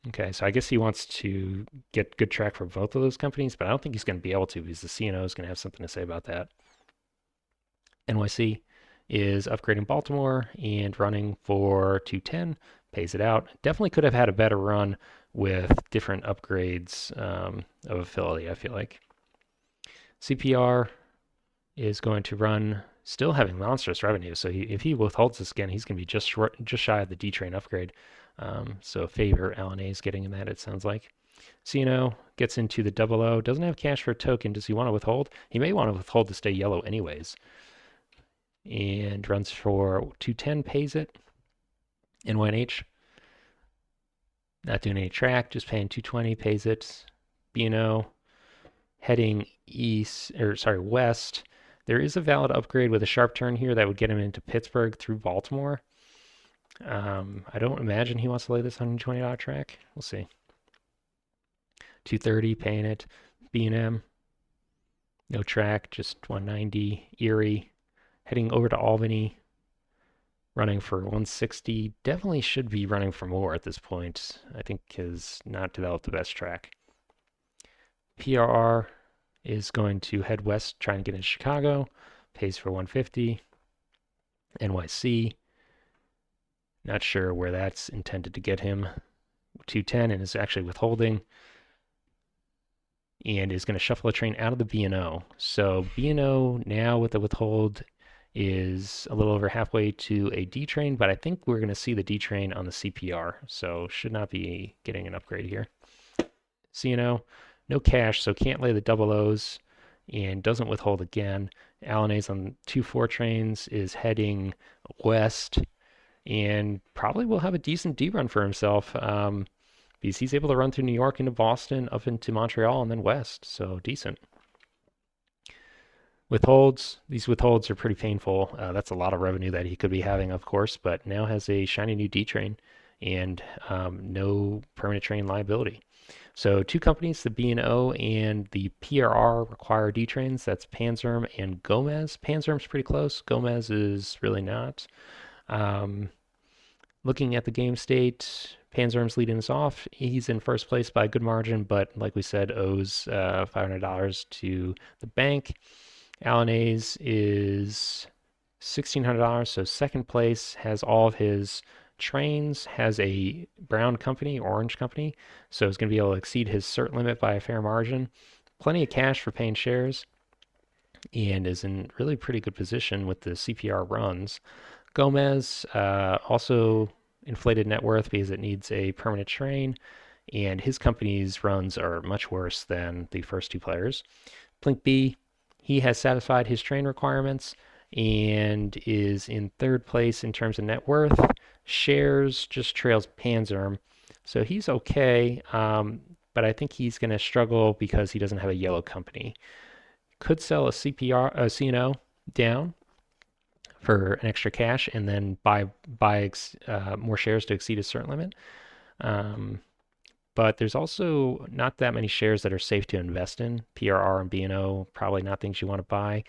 Okay, so I guess he wants to get good track for both of those companies, but I don't think he's going to be able to because the CNO is going to have something to say about that. NYC is upgrading Baltimore and running for 210, pays it out. Definitely could have had a better run with different upgrades of affiliate, I feel like. CPR is going to run, still having monstrous revenue, so if he withholds this again, he's going to be just shy of the D train upgrade. So favor LNA's getting in that, it sounds like. CNO gets into the double O, doesn't have cash for a token. Does he want to withhold? He may want to withhold to stay yellow anyways. And runs for 210, pays it. NYH, not doing any track, just paying 220, pays it. B&O heading west. There is a valid upgrade with a sharp turn here that would get him into Pittsburgh through Baltimore. I don't imagine he wants to lay this $120 track. We'll see. 230, paying it. B&M, no track, just 190. Erie, heading over to Albany, running for 160. Definitely should be running for more at this point. I think has not developed the best track. PRR is going to head west, try and get into Chicago. Pays for 150. NYC, not sure where that's intended to get him. 210 and is actually withholding. And is going to shuffle a train out of the B&O. So B&O now with the withhold is a little over halfway to a D train, but I think we're going to see the D train on the CPR. So should not be getting an upgrade here. CNO, no cash, so can't lay the double O's and doesn't withhold again. Alana's on 2-4 trains, is heading west and probably will have a decent D run for himself because he's able to run through New York into Boston, up into Montreal, and then west. So decent. Withholds. These withholds are pretty painful. That's a lot of revenue that he could be having, of course, but now has a shiny new D train and no permanent train liability. So 2 companies, the B&O and the PRR, require D trains. That's Panzerm and Gomez. Panzerm's pretty close. Gomez is really not. Looking at the game state, Panzerm's leading us off. He's in first place by a good margin, but like we said, owes $500 to the bank. Alana's is $1,600, so second place, has all of his trains, has a brown company, orange company, so he's going to be able to exceed his cert limit by a fair margin. Plenty of cash for paying shares, and is in really pretty good position with the CPR runs. Gomez, also inflated net worth because it needs a permanent train, and his company's runs are much worse than the first 2 players. Plink B, he has satisfied his train requirements and is in third place in terms of net worth. Shares just trails Panzerm, so he's okay, but I think he's going to struggle because he doesn't have a yellow company. Could sell a CPR, a CNO down for an extra cash, and then buy more shares to exceed a certain limit. Um, but there's also not that many shares that are safe to invest in. PRR and BNO, probably not things you want to buy.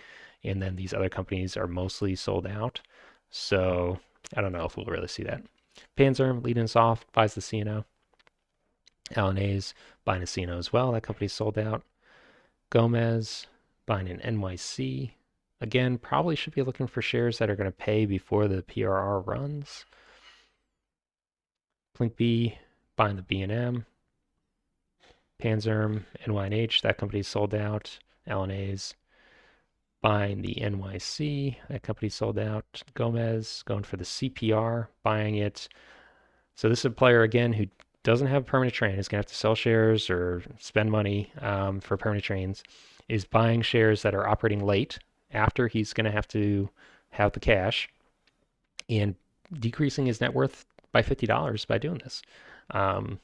And then these other companies are mostly sold out. So I don't know if we'll really see that. Panzer leading us off, buys the CNO. LNA's buying a CNO as well. That company's sold out. Gomez buying an NYC. Again, probably should be looking for shares that are going to pay before the PRR runs. Plink B buying the B&M. Panzerm, NYNH, that company's sold out. LNA's buying the NYC, that company's sold out. Gomez going for the CPR, buying it. So this is a player again who doesn't have a permanent train, is going to have to sell shares or spend money for permanent trains, is buying shares that are operating late after he's going to have to have the cash and decreasing his net worth by $50 by doing this. Um,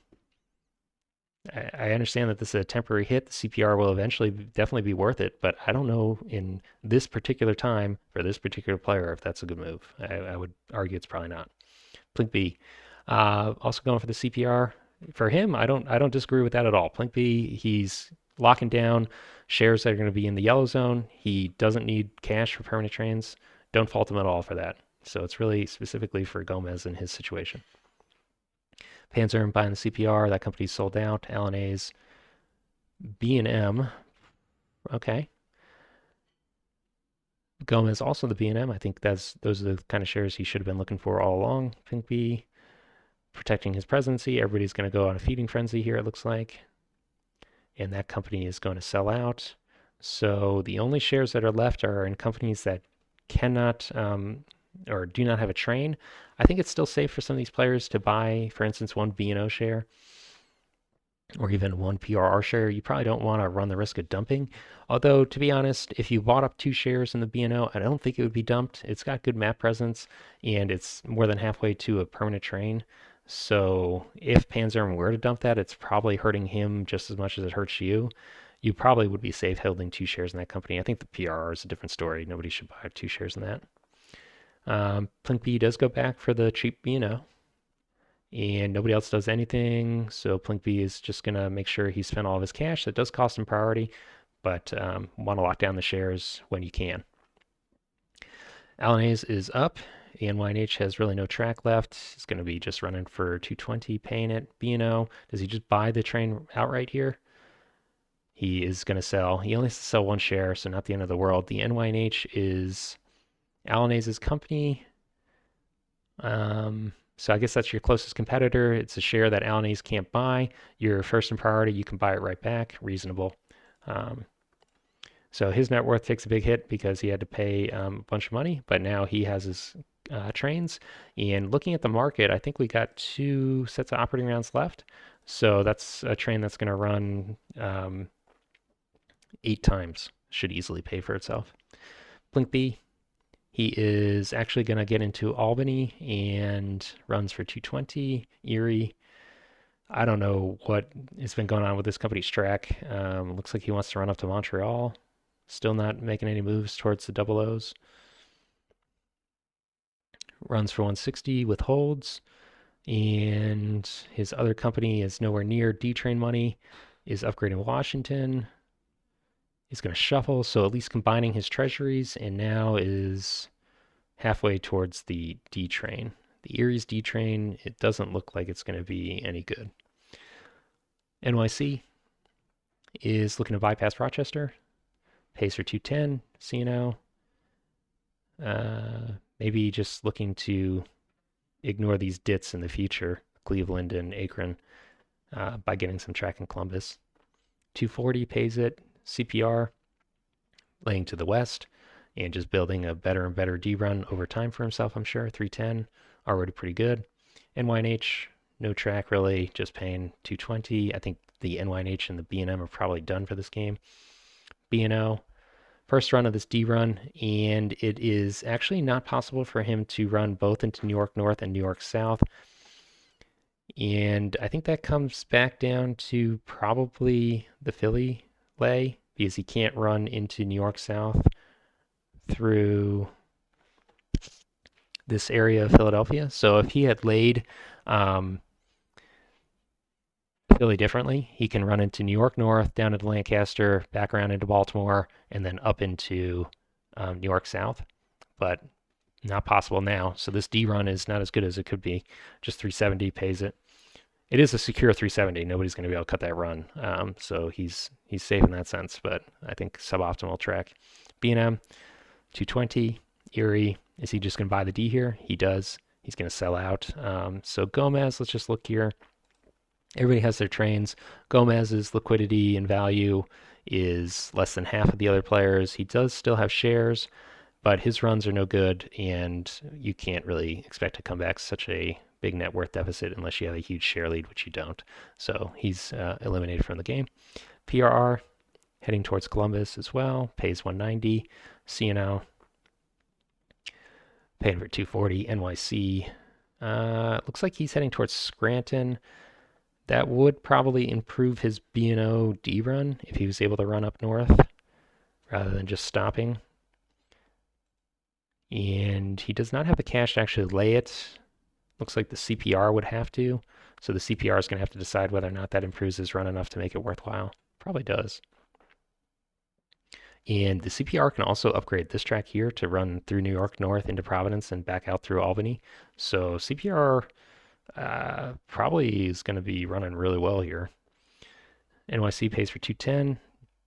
I understand that this is a temporary hit. The CPR will eventually definitely be worth it, but I don't know in this particular time for this particular player if that's a good move. I would argue it's probably not. Plink B, also going for the CPR. For him, I don't disagree with that at all. Plink B, he's locking down shares that are going to be in the yellow zone. He doesn't need cash for permanent trains. Don't fault him at all for that. So it's really specifically for Gomez and his situation. Panzer buying the CPR. That company's sold out. LNA's B&M. Okay. Gomez also the B&M. I think those are the kind of shares he should have been looking for all along. Pink B protecting his presidency. Everybody's going to go on a feeding frenzy here, it looks like. And that company is going to sell out. So the only shares that are left are in companies that cannot or do not have a train. I think it's still safe for some of these players to buy, for instance, one B&O share or even one PRR share. You probably don't want to run the risk of dumping. Although, to be honest, if you bought up 2 shares in the B&O, I don't think it would be dumped. It's got good map presence and it's more than halfway to a permanent train. So if Panzerm were to dump that, it's probably hurting him just as much as it hurts you. You probably would be safe holding 2 shares in that company. I think the PRR is a different story. Nobody should buy 2 shares in that. Plink B does go back for the cheap B&O and nobody else does anything. So Plink B is just going to make sure he spent all of his cash. That does cost him priority, but want to lock down the shares when you can. Alanaze is up. ANYNH has really no track left. He's going to be just running for 220, paying it. B&O, does he just buy the train outright here? He is going to sell. He only has to sell 1 share, so not the end of the world. The NYNH is Alanaze's company. So I guess that's your closest competitor. It's a share that Alanaze can't buy. You're first in priority. You can buy it right back. Reasonable. Um, so his net worth takes a big hit because he had to pay a bunch of money, but now he has his trains. And looking at the market, I think we got 2 sets of operating rounds left. So that's a train that's going to run 8 times. Should easily pay for itself. Blink B, he is actually going to get into Albany and runs for 220. Erie, I don't know what has been going on with this company's track. Looks like he wants to run up to Montreal. Still not making any moves towards the double O's. Runs for 160 with holds. And his other company is nowhere near D train money. Is upgrading Washington. He's going to shuffle, so at least combining his treasuries, and now is halfway towards the D train. The Erie's D train, it doesn't look like it's going to be any good. NYC is looking to bypass Rochester. Pays for 210. CNO. Maybe just looking to ignore these dits in the future, Cleveland and Akron, by getting some track in Columbus. 240 pays it. CPR laying to the west and just building a better and better D run over time for himself, I'm sure. 310, already pretty good. NYNH, no track really, just paying 220. I think the NYNH and the B&M are probably done for this game. B&O, first run of this D run, and it is actually not possible for him to run both into New York North and New York South. And I think that comes back down to probably the Philly lay because he can't run into New York South through this area of Philadelphia. So if he had laid um, Philly differently, he can run into New York North, down into Lancaster, back around into Baltimore, and then up into New York South. But not possible now. So this D run is not as good as it could be. Just 370 pays it. It is a secure 370. Nobody's going to be able to cut that run. So he's safe in that sense. But I think suboptimal track. B&M 220. Erie. Is he just going to buy the D here? He does. He's going to sell out. So Gomez, let's just look here. Everybody has their trains. Gomez's liquidity and value is less than half of the other players. He does still have shares, but his runs are no good, and you can't really expect to come back such a big net worth deficit unless you have a huge share lead, which you don't. So he's eliminated from the game. PRR heading towards Columbus as well, pays 190. CNO paying for 240. NYC looks like he's heading towards Scranton. That would probably improve his B&O D run if he was able to run up north rather than just stopping. And he does not have the cash to actually lay it. Looks like the CPR would have to. So the CPR is going to have to decide whether or not that improves his run enough to make it worthwhile. Probably does. And the CPR can also upgrade this track here to run through New York North into Providence and back out through Albany. So CPR probably is going to be running really well here. NYC pays for 210.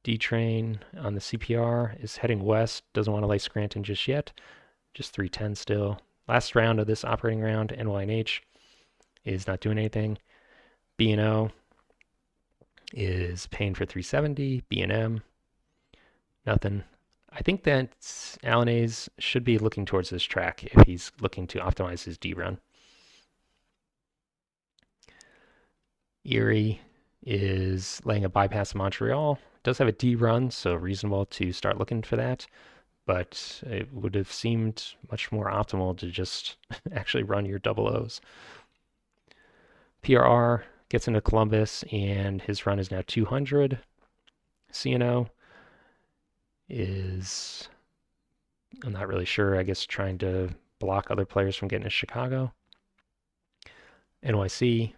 D-Train on the CPR is heading west. Doesn't want to lay Scranton just yet. Just 310 still. Last round of this operating round, NYNH is not doing anything. B&O is paying for 370. B&M, nothing. I think that Alanaze should be looking towards this track if he's looking to optimize his D run. Erie is laying a bypass of Montreal. Does have a D run, so reasonable to start looking for that. But it would have seemed much more optimal to just actually run your double O's. PRR gets into Columbus, and his run is now 200. CNO is, I'm not really sure, I guess trying to block other players from getting to Chicago. NYC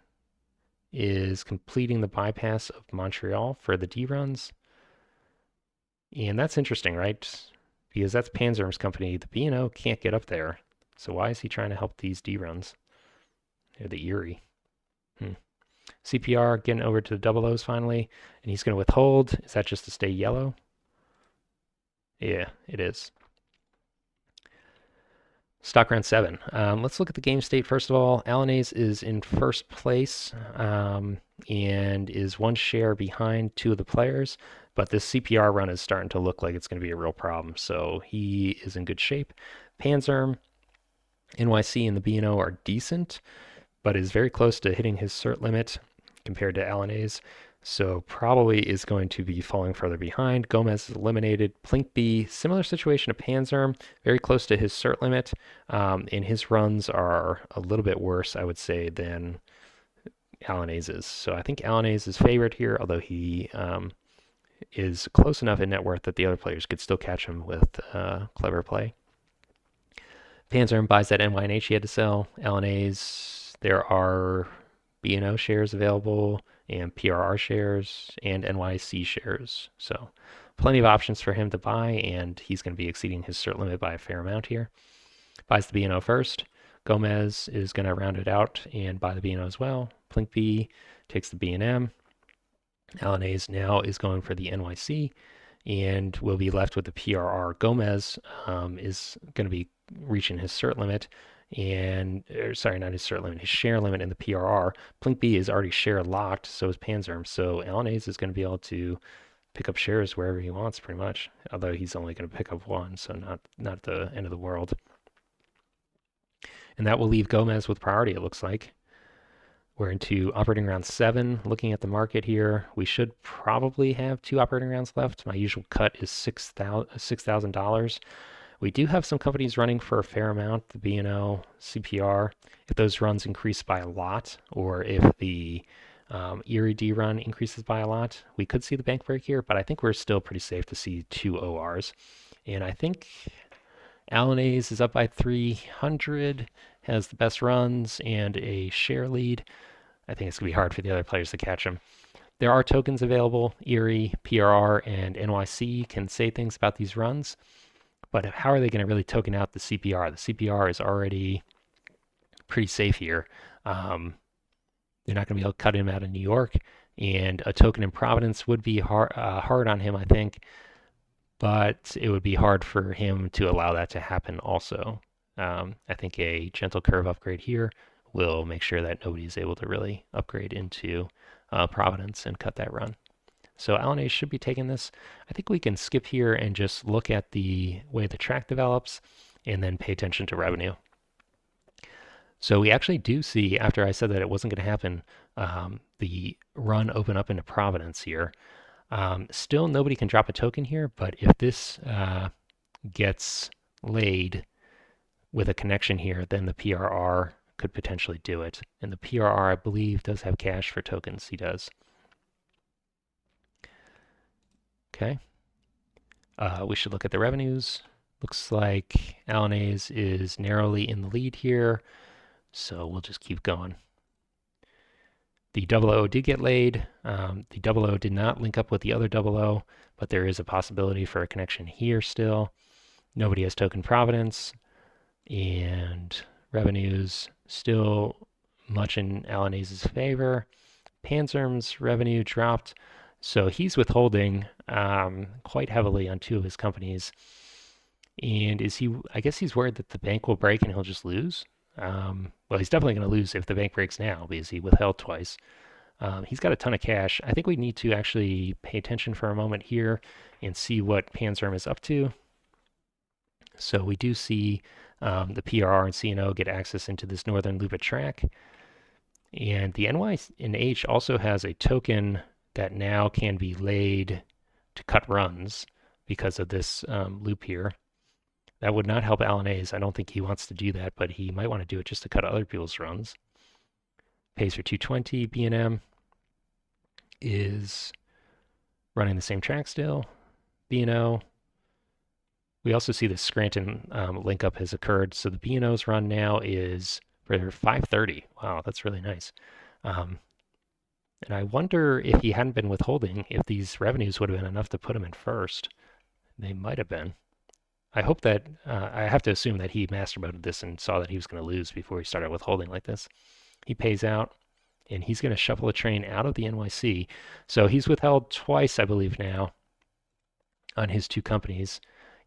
is completing the bypass of Montreal for the D runs. And that's interesting, right? Because that's Panzerm's company. The B&O can't get up there. So why is he trying to help these D runs? They're the Erie. CPR getting over to the double O's finally. And he's going to withhold. Is that just to stay yellow? Yeah, it is. Stock round 7. Let's look at the game state first of all. Alanaze is in first place and is one share behind two of the players, but this CPR run is starting to look like it's going to be a real problem, so he is in good shape. Panzerm, NYC, and the B&O are decent, but is very close to hitting his cert limit compared to Alanaze. So probably is going to be falling further behind. Gomez is eliminated. Plink B, similar situation to Panzerm, very close to his cert limit, and his runs are a little bit worse, I would say, than Alanaze's. So I think Alanaze is favored here, although he is close enough in net worth that the other players could still catch him with clever play. Panzerm buys that NYNH he had to sell. Alanaze, there are B&O shares available, and PRR shares, and NYC shares. So plenty of options for him to buy, and he's going to be exceeding his cert limit by a fair amount here. Buys the B&O first. Gomez is going to round it out and buy the B&O as well. Plink B takes the B&M. Alanaze now is going for the NYC, and will be left with the PRR. Gomez is going to be reaching his cert limit, and sorry, not his cert limit, his share limit in the PRR. Plink B is already share locked, so is Panzerm. So Alanaze is going to be able to pick up shares wherever he wants, pretty much. Although he's only going to pick up one, so not the end of the world. And that will leave Gomez with priority, it looks like. We're into operating round 7. Looking at the market here, we should probably have 2 operating rounds left. My usual cut is $6,000. We do have some companies running for a fair amount, the B&O, CPR. If those runs increase by a lot, or if the Erie D run increases by a lot, we could see the bank break here, but I think we're still pretty safe to see 2 ORs. And I think Alanaze is up by 300, has the best runs and a share lead. I think it's going to be hard for the other players to catch him. There are tokens available. Erie, PRR, and NYC can say things about these runs, but how are they going to really token out the CPR? The CPR is already pretty safe here. They're not going to be able to cut him out of New York, and a token in Providence would be hard on him, I think, but it would be hard for him to allow that to happen also. I think a gentle curve upgrade here will make sure that nobody's able to really upgrade into Providence and cut that run. So Alanaze should be taking this. I think we can skip here and just look at the way the track develops and then pay attention to revenue. So we actually do see, after I said that it wasn't going to happen, the run open up into Providence here. Still, nobody can drop a token here, but if this gets laid with a connection here, then the PRR could potentially do it. And the PRR, I believe, does have cash for tokens. He does. Okay. We should look at the revenues. Looks like Alanaze is narrowly in the lead here, so we'll just keep going. The 00 did get laid. The 00 did not link up with the other 00, but there is a possibility for a connection here still. Nobody has token Providence, and revenues still much in Alanaze's favor. Panzerm's revenue dropped, so he's withholding quite heavily on 2 of his companies. And I guess he's worried that the bank will break and he'll just lose. Well, he's definitely going to lose if the bank breaks now because he withheld twice. He's got a ton of cash. I think we need to actually pay attention for a moment here and see what Panzerm is up to. So we do see the PRR and CNO get access into this northern loop of track. And the NYH also has a token that now can be laid to cut runs because of this loop here. That would not help Alanaze. I don't think he wants to do that, but he might want to do it just to cut other people's runs. Pays for 220. B&M is running the same track still. B&O. We also see the Scranton link up has occurred. So the B&O's run now is for 530. Wow, that's really nice. And I wonder if he hadn't been withholding, if these revenues would have been enough to put him in first. They might have been. I hope that, I have to assume that he mastermoded this and saw that he was going to lose before he started withholding like this. He pays out, and he's going to shuffle a train out of the NYC. So he's withheld twice, I believe, now on his 2 companies.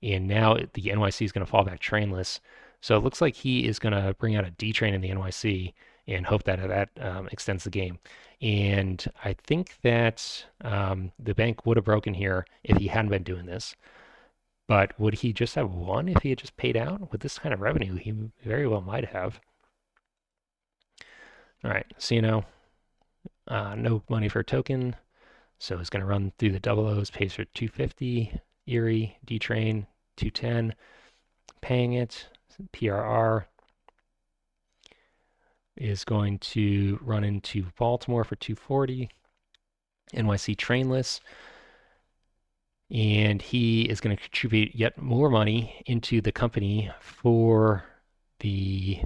And now the NYC is going to fall back trainless. So it looks like he is going to bring out a D train in the NYC and hope that extends the game. And I think that the bank would have broken here if he hadn't been doing this. But would he just have won if he had just paid out? With this kind of revenue, he very well might have. All right, CNO, no money for a token. So it's going to run through the 00s, pays for 250. Erie, D-Train, 210. Paying it. PRR is going to run into Baltimore for 240. NYC trainless. And he is going to contribute yet more money into the company for the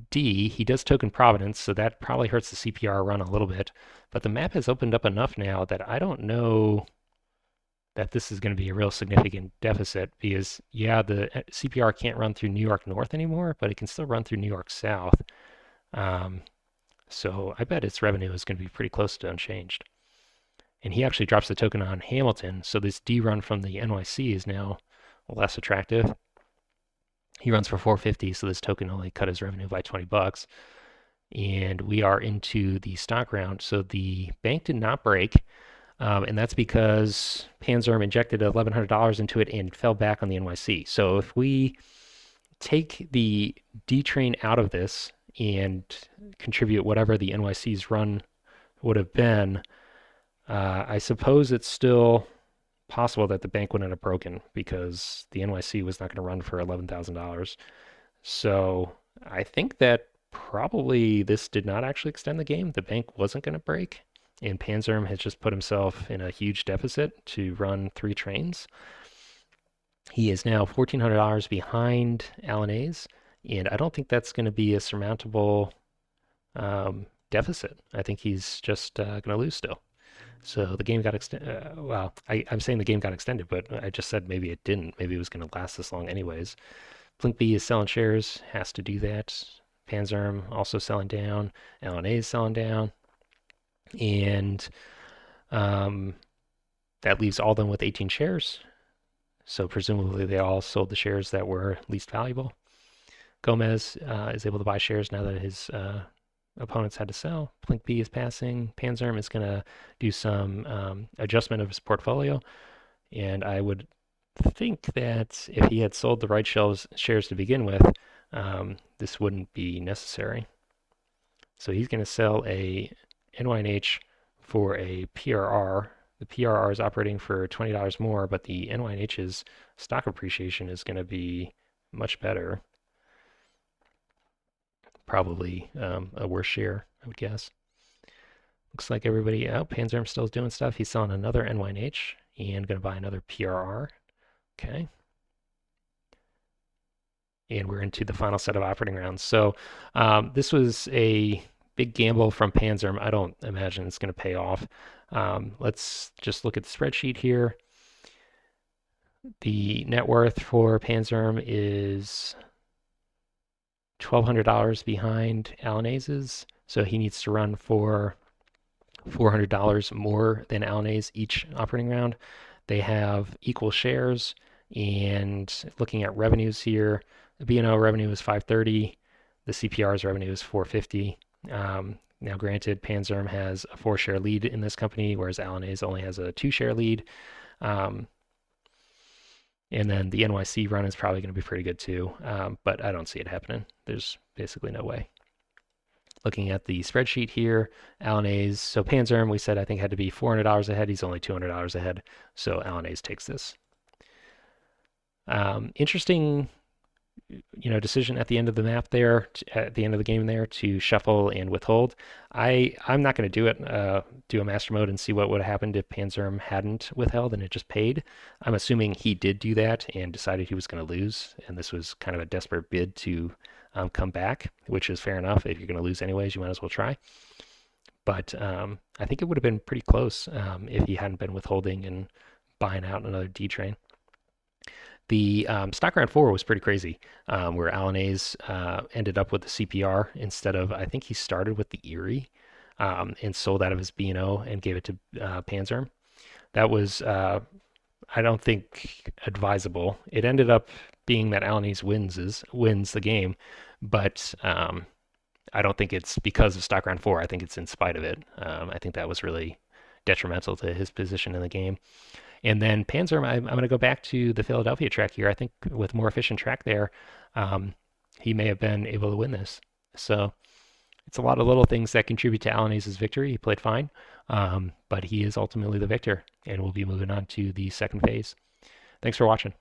D. He does token Providence, so that probably hurts the CPR run a little bit. But the map has opened up enough now that I don't know that this is going to be a real significant deficit because, yeah, the CPR can't run through New York North anymore, but it can still run through New York South. So I bet its revenue is going to be pretty close to unchanged. And he actually drops the token on Hamilton, so this D run from the NYC is now less attractive. He runs for 450, so this token only cut his revenue by 20 bucks. And we are into the stock round. So the bank did not break, and that's because Panzerm injected $1,100 into it and fell back on the NYC. So if we take the D train out of this and contribute whatever the NYC's run would have been, I suppose it's still possible that the bank would end up broken because the NYC was not going to run for $11,000. So I think that probably this did not actually extend the game. The bank wasn't going to break, and Panzerm has just put himself in a huge deficit to run 3 trains. He is now $1,400 behind Alanese, and I don't think that's going to be a surmountable deficit. I think he's just going to lose still. So the game got extended. Well, I'm saying the game got extended, but I just said maybe it didn't. Maybe it was going to last this long anyways. Blink B is selling shares, has to do that. Panzerm also selling down. LNA is selling down. And um, that leaves all them with 18 shares. So presumably they all sold the shares that were least valuable. Gomez is able to buy shares now that his opponents had to sell. Blink B is passing. Panzerm is going to do some adjustment of his portfolio. And I would think that if he had sold the right shares to begin with, this wouldn't be necessary. So he's going to sell a NYNH for a PRR. The PRR is operating for $20 more, but the NYNH's stock appreciation is going to be much better. Probably a worse share, I would guess. Looks like everybody out. Panzerm still doing stuff. He's selling another NYNH and going to buy another PRR. Okay. And we're into the final set of operating rounds. So this was a big gamble from Panzerm. I don't imagine it's going to pay off. Let's just look at the spreadsheet here. The net worth for Panzerm is $1,200 behind Alanese's. So he needs to run for $400 more than Alanese each operating round. They have equal shares, and looking at revenues here, the B&O revenue is 530, the CPR's revenue is 450. Now, granted, Panzerm has a 4-share lead in this company, whereas Alanese only has a 2-share lead. And then the NYC run is probably going to be pretty good too, but I don't see it happening. There's basically no way. Looking at the spreadsheet here, Alanese, so Panzerm, we said I think had to be $400 ahead. He's only $200 ahead, so Alanese takes this. Interesting, decision at the end of the map there, at the end of the game there, to shuffle and withhold. I'm not going to do it, do a master mode and see what would have happened if Panzerm hadn't withheld and it just paid. I'm assuming he did do that and decided he was going to lose, and this was kind of a desperate bid to come back, which is fair enough. If you're going to lose anyways, you might as well try. But I think it would have been pretty close if he hadn't been withholding and buying out another D train. The stock round 4 was pretty crazy, where Alanese ended up with the CPR instead of, I think he started with the Erie and sold out of his B&O and gave it to Panzerm. That was, I don't think, advisable. It ended up being that Alanese wins the game, but I don't think it's because of stock round 4. I think it's in spite of it. I think that was really detrimental to his position in the game. And then Panzerm, I'm going to go back to the Philadelphia track here. I think with more efficient track there, he may have been able to win this. So it's a lot of little things that contribute to Alanese's victory. He played fine, but he is ultimately the victor, and we'll be moving on to the second phase. Thanks for watching.